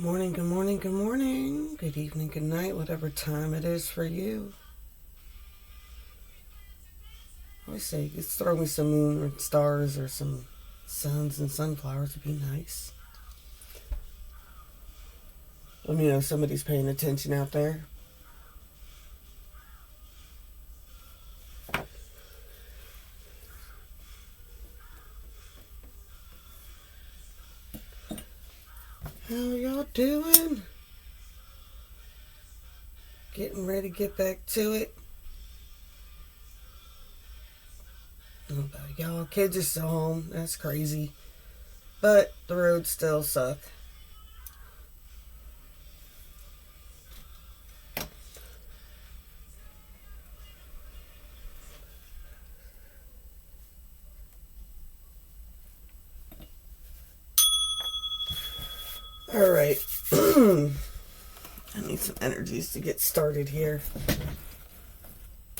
Morning, good morning, good morning, good evening, good night, whatever time it is for you. I always say, you could throw me some moon or stars or some suns and sunflowers would be nice. Let me know if somebody's paying attention out there. How y'all doing? Getting ready to get back to it. Y'all kids are still home. That's crazy. But the roads still suck. Alright. I need some energies to get started here.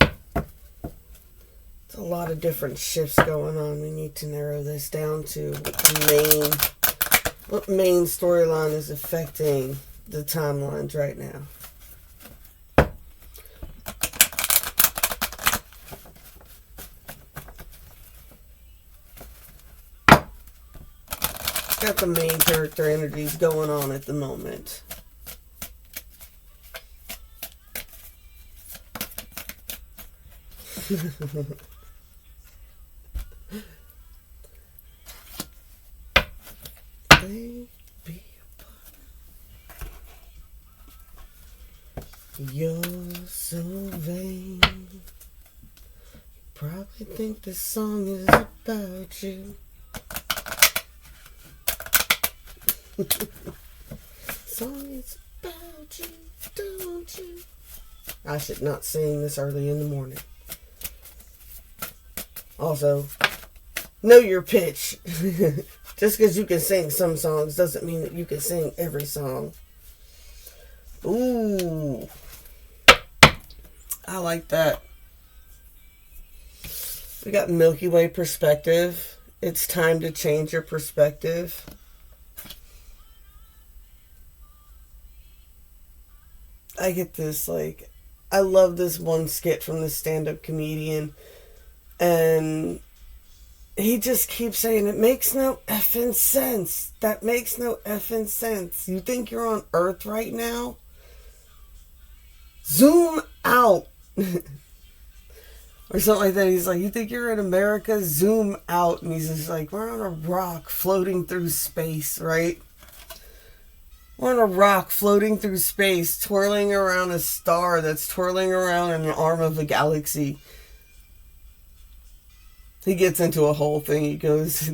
It's a lot of different shifts going on. We need to narrow this down to what main storyline is affecting the timelines right now. Got the main character energies going on at the moment. Baby, you're so vain. You probably think this song is about you. Song is about you, don't you? I should not sing this early in the morning. Also, know your pitch. Just because you can sing some songs doesn't mean that you can sing every song. Ooh. I like that. We got Milky Way perspective. It's time to change your perspective. I get this, I love this one skit from the stand-up comedian, and he just keeps saying, it makes no effing sense. That makes no effing sense. You think you're on Earth right now? Zoom out. Or something like that. He's like, you think you're in America? Zoom out. And he's just like, we're on a rock floating through space, right? We're on a rock floating through space, twirling around a star that's twirling around in an arm of a galaxy. He gets into a whole thing. He goes,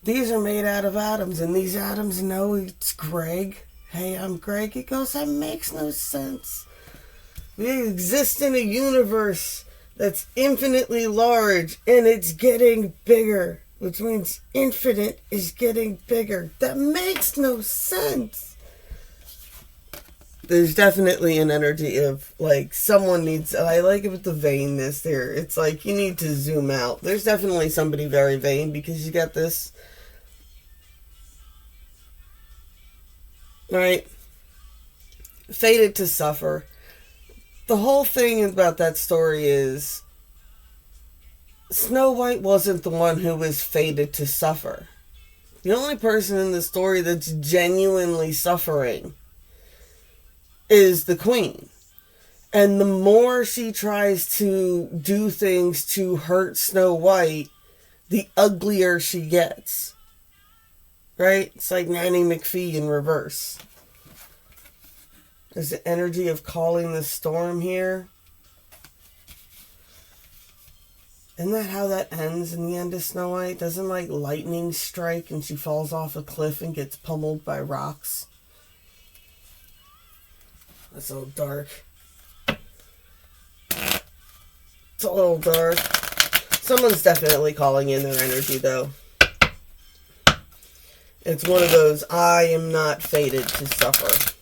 these are made out of atoms, and these atoms know it's Greg. Hey, I'm Greg. He goes, that makes no sense. We exist in a universe that's infinitely large, and it's getting bigger, which means infinite is getting bigger. That makes no sense. There's definitely an energy of, someone needs... I like it with the vainness there. It's like, you need to zoom out. There's definitely somebody very vain, because you got this... Right? Fated to suffer. The whole thing about that story is... Snow White wasn't the one who was fated to suffer. The only person in the story that's genuinely suffering is the queen. And the more she tries to do things to hurt Snow White, the uglier she gets. Right? It's like Nanny McPhee in reverse. There's the energy of calling the storm here. Isn't that how that ends in the end of Snow White? Doesn't lightning strike and she falls off a cliff and gets pummeled by rocks? That's a little dark. It's a little dark. Someone's definitely calling in their energy, though. It's one of those, I am not fated to suffer.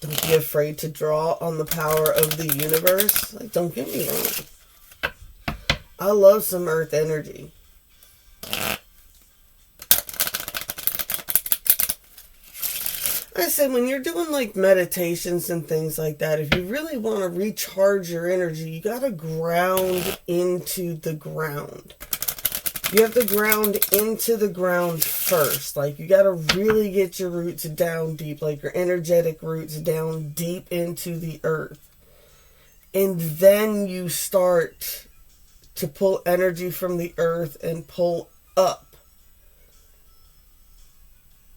Don't be afraid to draw on the power of the universe. Don't get me wrong. I love some earth energy. I said, when you're doing like meditations and things like that, if you really want to recharge your energy, you got to ground into the ground. You have to ground into the ground first. Like, you got to really get your roots down deep, like your energetic roots down deep into the earth. And then you start to pull energy from the earth and pull up.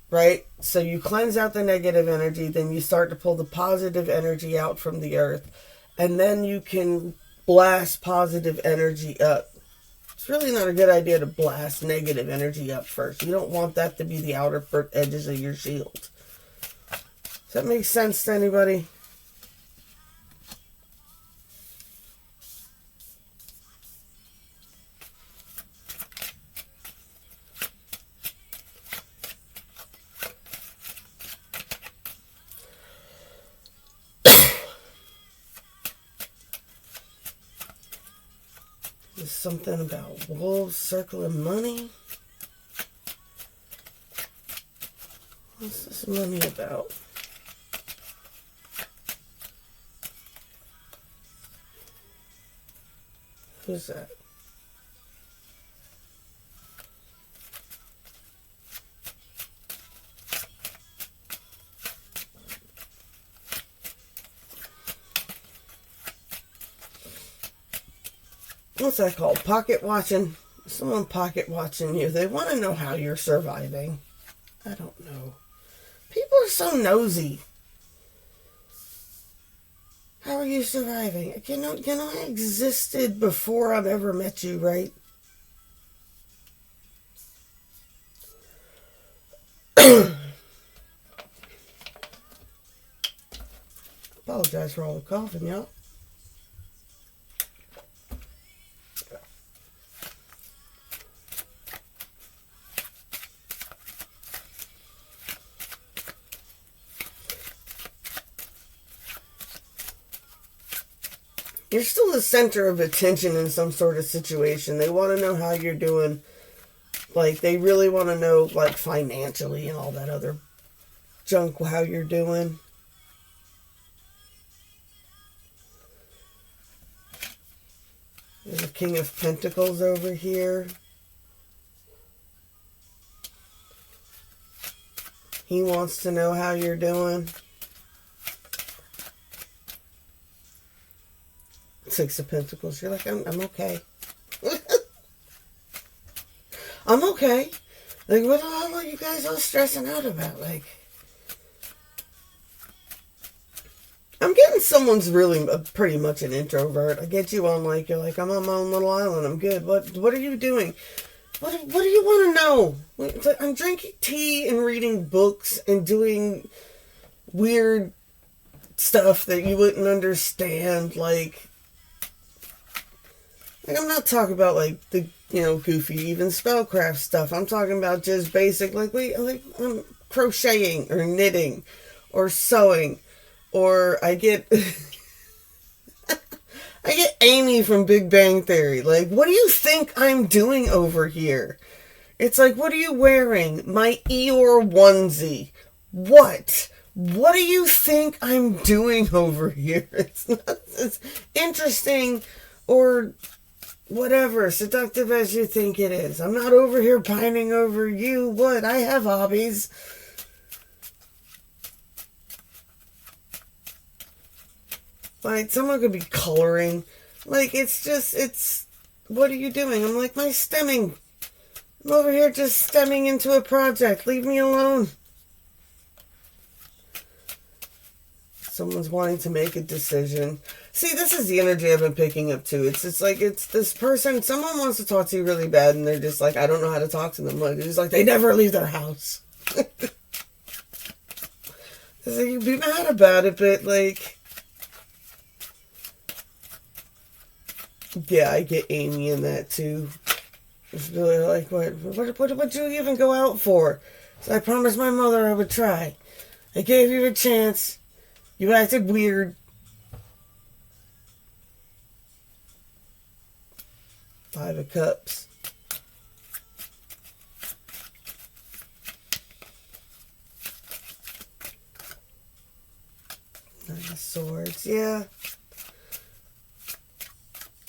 Right? So you cleanse out the negative energy, then you start to pull the positive energy out from the earth, and then you can blast positive energy up. It's really not a good idea to blast negative energy up first. You don't want that to be the outer edges of your shield. Does that make sense to anybody? There's something about wolves circling money. What's this money about? Who's that? What's that called? Pocket watching? Someone pocket watching you. They want to know how you're surviving. I don't know. People are so nosy. How are you surviving? You know, I existed before I've ever met you, right? Apologize for all the coughing, y'all. You're still the center of attention in some sort of situation. They want to know how you're doing. Like, they really want to know, like, financially and all that other junk, how you're doing. There's a King of Pentacles over here. He wants to know how you're doing. Six of Pentacles. You're like, I'm okay. I'm okay. Like, what are you guys all stressing out about? Like, I'm getting someone's really pretty much an introvert. I get you on, like, you're like, I'm on my own little island. I'm good. What are you doing? What do you want to know? I'm drinking tea and reading books and doing weird stuff that you wouldn't understand. Like, I'm not talking about, like, the, goofy, even spellcraft stuff. I'm talking about just basic, I'm crocheting or knitting or sewing. Or I get Amy from Big Bang Theory. Like, what do you think I'm doing over here? It's like, what are you wearing? My Eeyore onesie. What? What do you think I'm doing over here? It's not as interesting or whatever, seductive as you think it is. I'm not over here pining over you. What? I have hobbies. Like, someone could be coloring. Like, what are you doing? I'm like, my stemming. I'm over here just stemming into a project. Leave me alone. Someone's wanting to make a decision. See, this is the energy I've been picking up too. It's this person, someone wants to talk to you really bad and they're just like, I don't know how to talk to them. Like, it's like they never leave their house. It's like, you'd be mad about it, but like, yeah, I get Amy in that too. It's really like, what you even go out for? So I promised my mother I would try. I gave you a chance. You acted weird. Five of Cups. Swords, yeah.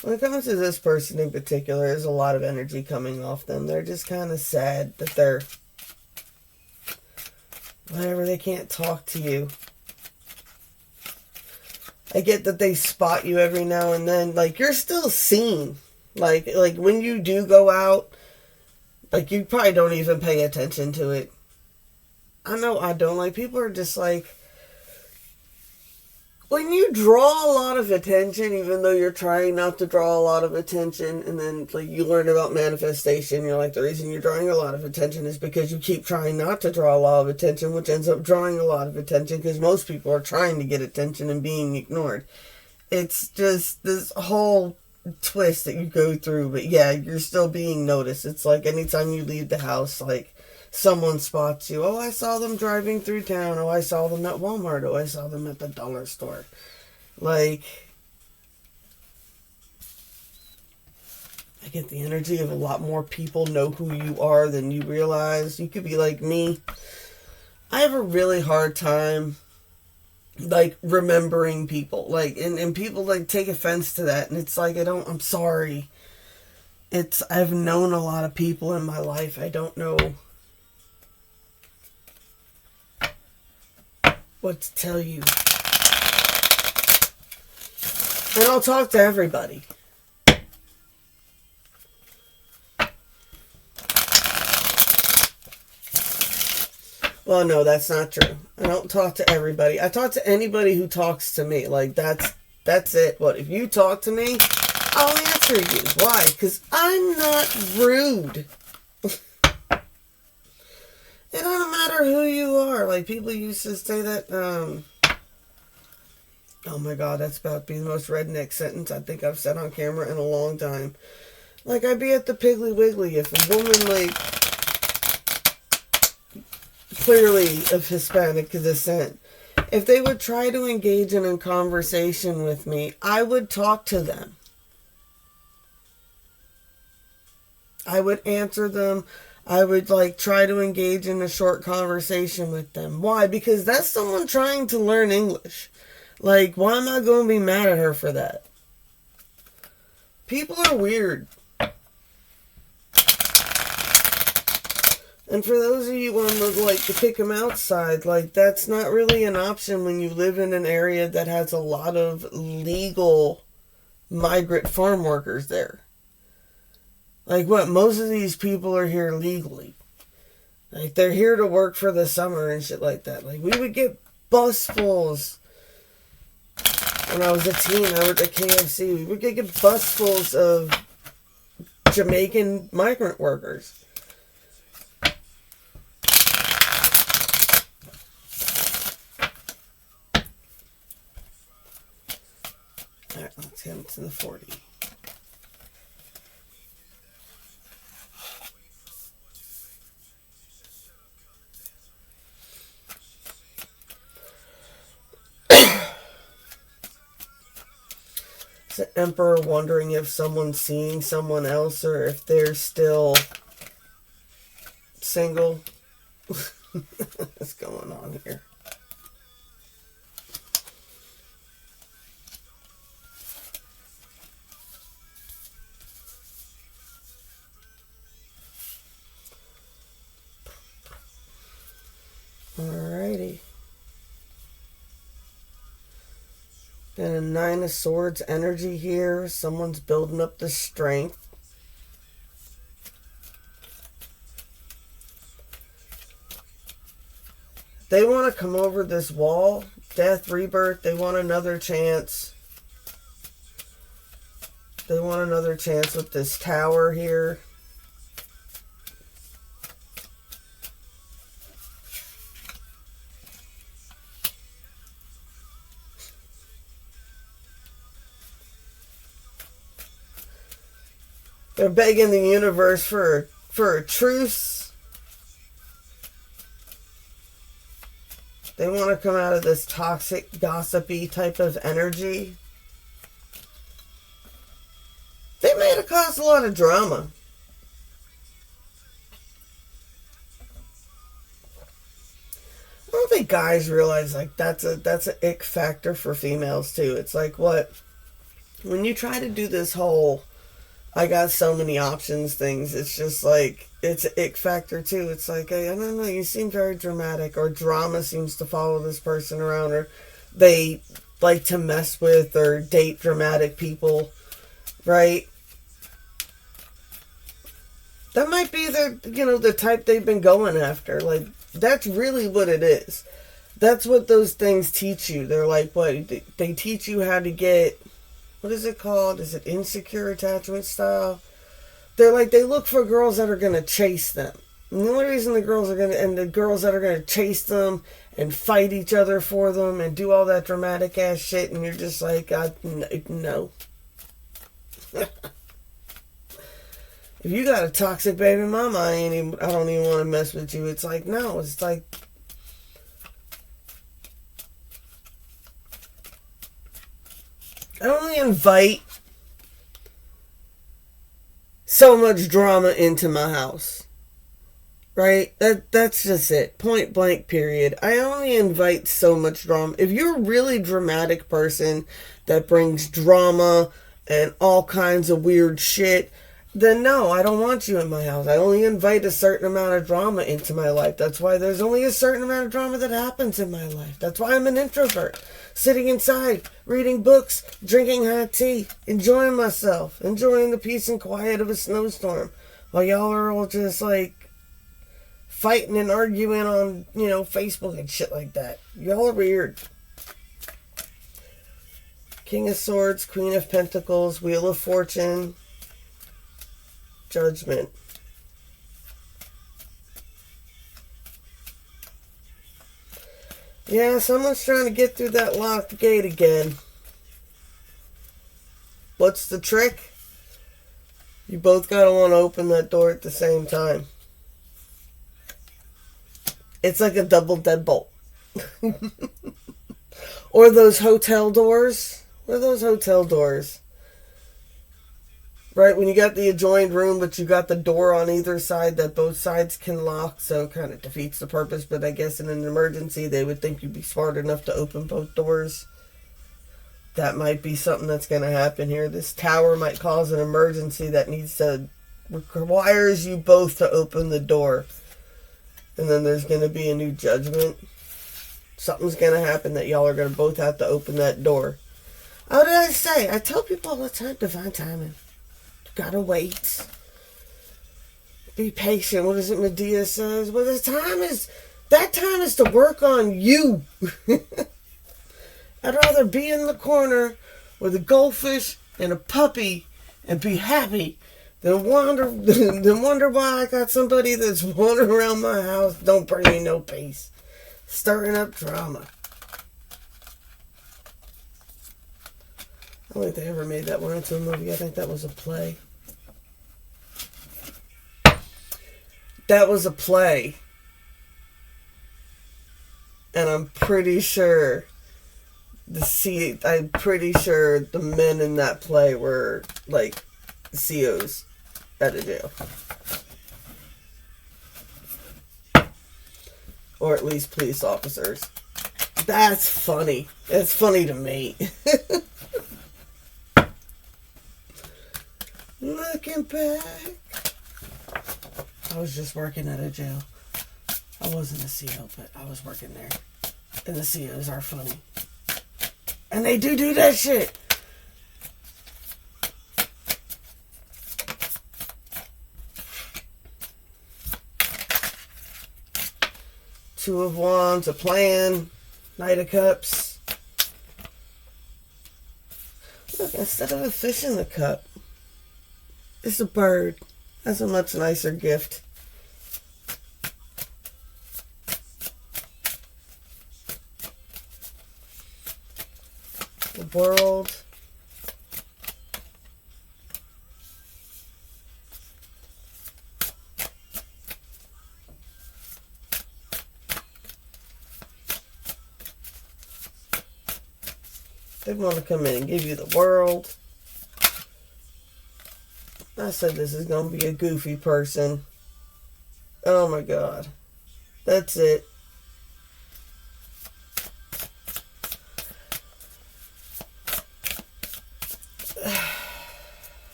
When it comes to this person in particular, there's a lot of energy coming off them. They're just kind of sad that they're... whatever, they can't talk to you. I get that they spot you every now and then. Like, you're still seen. Like when you do go out, like, you probably don't even pay attention to it. I know I don't. Like, people are just like... when you draw a lot of attention, even though you're trying not to draw a lot of attention, and then like you learn about manifestation, you're like, the reason you're drawing a lot of attention is because you keep trying not to draw a lot of attention, which ends up drawing a lot of attention because most people are trying to get attention and being ignored. It's just this whole twist that you go through, but yeah, you're still being noticed. It's like anytime you leave the house, like someone spots you. Oh, I saw them driving through town. Oh, I saw them at Walmart. Oh, I saw them at the dollar store. Like, I get the energy of a lot more people know who you are than you realize. You could be like me. I have a really hard time, like, remembering people. Like, and people, like, take offense to that. And it's like, I'm sorry. I've known a lot of people in my life. I don't know what to tell you. And I'll talk to everybody. Well, no, that's not true. I don't talk to everybody. I talk to anybody who talks to me. Like, that's it. What, if you talk to me, I'll answer you. Why? Because I'm not rude. It doesn't matter who you are. Like, people used to say that, oh my god, that's about to be the most redneck sentence I think I've said on camera in a long time. Like, I'd be at the Piggly Wiggly if a woman, like, clearly of Hispanic descent, if they would try to engage in a conversation with me, I would talk to them. I would answer them. I would, like, try to engage in a short conversation with them. Why? Because that's someone trying to learn English. Like, why am I going to be mad at her for that? People are weird. And for those of you who would like to kick them outside, like, that's not really an option when you live in an area that has a lot of legal migrant farm workers there. Like, what? Most of these people are here legally. Like, they're here to work for the summer and shit like that. Like, we would get busfuls. When I was a teen, I worked at KFC. We would get busfuls of Jamaican migrant workers. Alright, let's get into the 40. The Emperor wondering if someone's seeing someone else or if they're still single. What's going on here? Alrighty. And a 9 of Swords energy here. Someone's building up the strength. They want to come over this wall. Death, rebirth. They want another chance. They want another chance with this tower here. They're begging the universe for a truce. They want to come out of this toxic, gossipy type of energy. They made it cause a lot of drama. I don't think think guys realize like that's a ick factor for females too. It's like what when you try to do this whole I got so many options things, it's just like it's an ick factor too. It's like, hey, I don't know, you seem very dramatic, or drama seems to follow this person around, or they like to mess with or date dramatic people, right? That might be the type they've been going after. Like, that's really what it is. That's what those things teach you. They're like, what? They teach you how to get, what is it called? Is it insecure attachment style? They're like, they look for girls that are going to chase them. And the only reason the girls that are going to chase them and fight each other for them and do all that dramatic ass shit, and you're just like, no. If you got a toxic baby mama, I don't even want to mess with you. It's like, no, it's like, I only invite so much drama into my house. Right? That's just it. Point blank, period. I only invite so much drama. If you're a really dramatic person that brings drama and all kinds of weird shit, then no, I don't want you in my house. I only invite a certain amount of drama into my life. That's why there's only a certain amount of drama that happens in my life. That's why I'm an introvert. Sitting inside, reading books, drinking hot tea, enjoying myself, enjoying the peace and quiet of a snowstorm. While y'all are all just like fighting and arguing on, Facebook and shit like that. Y'all are weird. King of Swords, Queen of Pentacles, Wheel of Fortune, Judgment. Yeah, someone's trying to get through that locked gate again. What's the trick? You both gotta want to open that door at the same time. It's like a double deadbolt. Or those hotel doors. What are those hotel doors? Right, when you got the adjoined room, but you got the door on either side that both sides can lock, so it kind of defeats the purpose. But I guess in an emergency, they would think you'd be smart enough to open both doors. That might be something that's going to happen here. This tower might cause an emergency that requires you both to open the door. And then there's going to be a new judgment. Something's going to happen that y'all are going to both have to open that door. What did I say? I tell people all the time, divine timing. Gotta wait. Be patient. What is it Medea says? Well, that time is to work on you. I'd rather be in the corner with a goldfish and a puppy and be happy than wonder why I got somebody that's wandering around my house, don't bring me no peace. Stirring up drama. I don't think they ever made that one into a movie. I think that was a play. That was a play. And I'm pretty sure the men in that play were like COs at a jail. Or at least police officers. That's funny. It's funny to me. Looking back. I was just working at a jail. I wasn't a CO, but I was working there. And the COs are funny. And they do that shit. Two of Wands, a plan, Knight of Cups. Look, instead of a fish in the cup, it's a bird. That's a much nicer gift. The World. They want to come in and give you the World. I said this is going to be a goofy person. Oh my God. That's it.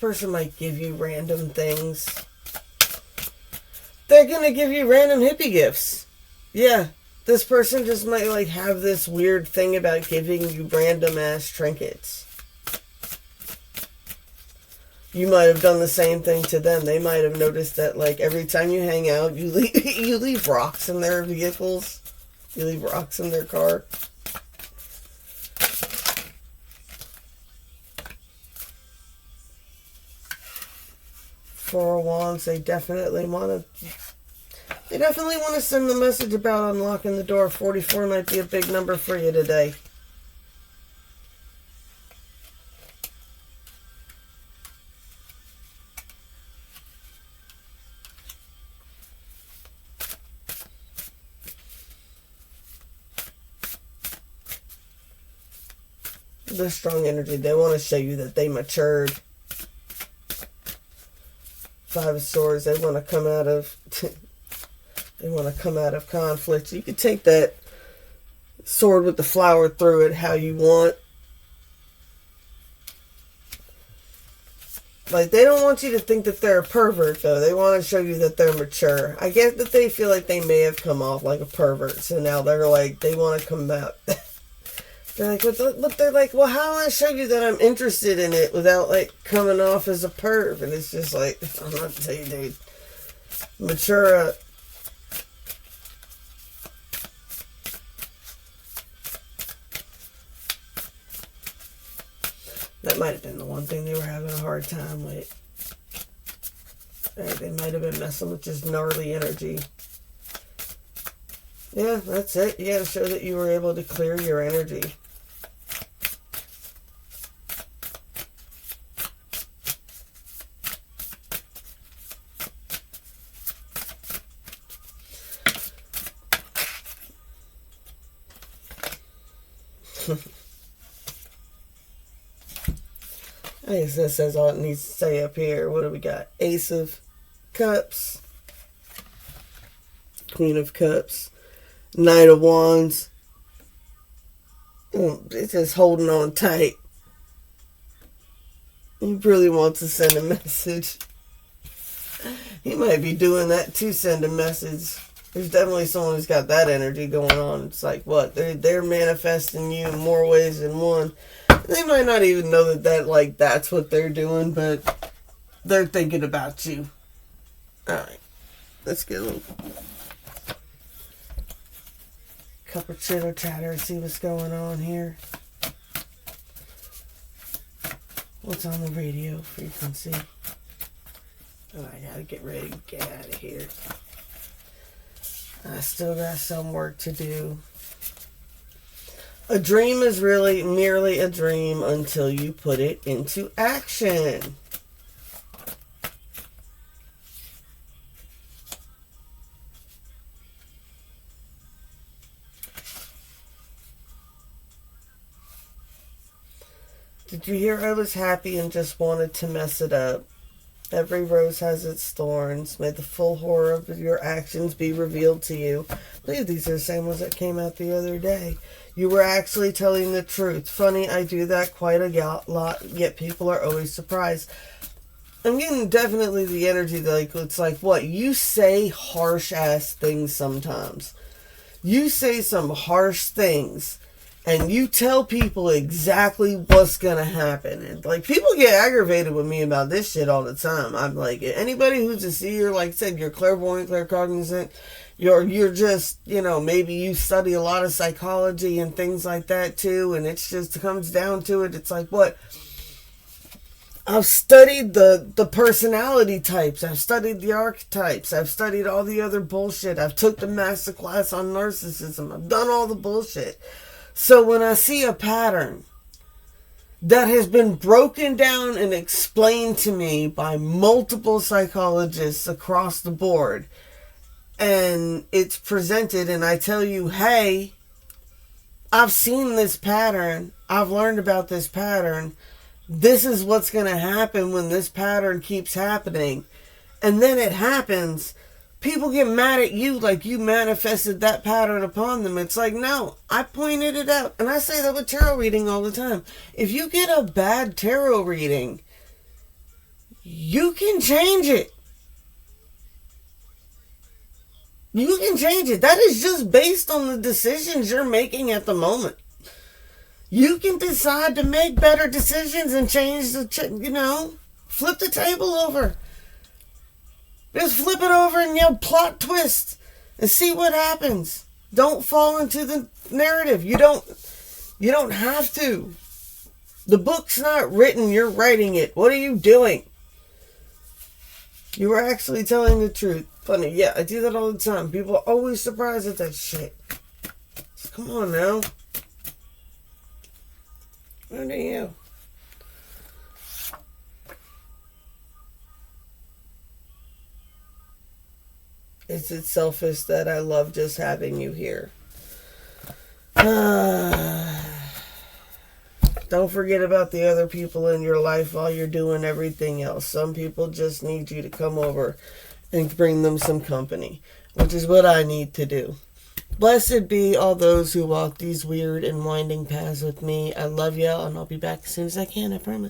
person might give you random things. They're gonna give you random hippie gifts. Yeah, this person just might like have this weird thing about giving you random ass trinkets. You might have done the same thing to them. They might have noticed that like every time you hang out, you leave rocks in their vehicles. You leave rocks in their car. Four of Wands, they definitely want to send the message about unlocking the door. 44 might be a big number for you today. The strong energy, they want to show you that they matured. Five of Swords, they want to come out of conflict. You could take that sword with the flower through it how you want. Like, they don't want you to think that they're a pervert, though. They want to show you that they're mature. I get that they feel like they may have come off like a pervert, so now they're like, they want to come out. They're like, but they're like, well, how do I show you that I'm interested in it without, like, coming off as a perv? And it's just like, I'm not telling you, dude. Mature. That might have been the one thing they were having a hard time with. They might have been messing with just gnarly energy. Yeah, that's it. You got to show that you were able to clear your energy. I guess that says all it needs to say up here. What do we got? Ace of Cups. Queen of Cups. Knight of Wands. It's just holding on tight. He really wants to send a message. He might be doing that to send a message. There's definitely someone who's got that energy going on. It's like, what? They're manifesting you in more ways than one. They might not even know that that's what they're doing, but they're thinking about you. Alright. Let's get a little cup of chitter chatter and see what's going on here. What's on the radio frequency? Oh, I gotta get ready to get out of here. I still got some work to do. A dream is really merely a dream until you put it into action. Did you hear I was happy and just wanted to mess it up? Every rose has its thorns. May the full horror of your actions be revealed to you. I believe these are the same ones that came out the other day. You were actually telling the truth. Funny, I do that quite a lot, yet people are always surprised. I'm getting definitely the energy that, like, it's like, what? You say harsh-ass things sometimes. You say some harsh things, and you tell people exactly what's gonna happen. And, like, people get aggravated with me about this shit all the time. I'm like, anybody who's a seer, like I said, you're clairvoyant, claircognizant, you're just, maybe you study a lot of psychology and things like that too, and it's just, it comes down to it, it's like, what? I've studied the personality types, I've studied the archetypes, I've studied all the other bullshit, I've took the master class on narcissism, I've done all the bullshit. So when I see a pattern that has been broken down and explained to me by multiple psychologists across the board, and it's presented and I tell you, hey, I've seen this pattern, I've learned about this pattern, this is what's going to happen when this pattern keeps happening, and then it happens, people get mad at you like you manifested that pattern upon them. It's like, no, I pointed it out. And I say that with tarot reading all the time. If you get a bad tarot reading, you can change it. You can change it. That is just based on the decisions you're making at the moment. You can decide to make better decisions and change flip the table over. Just flip it over and plot twist and see what happens. Don't fall into the narrative. You don't have to. The book's not written, you're writing it. What are you doing? You were actually telling the truth. Funny, yeah, I do that all the time. People are always surprised at that shit. So come on now. What are you? Is it selfish that I love just having you here? Don't forget about the other people in your life while you're doing everything else. Some people just need you to come over and bring them some company, which is what I need to do. Blessed be all those who walk these weird and winding paths with me. I love y'all, and I'll be back as soon as I can, I promise.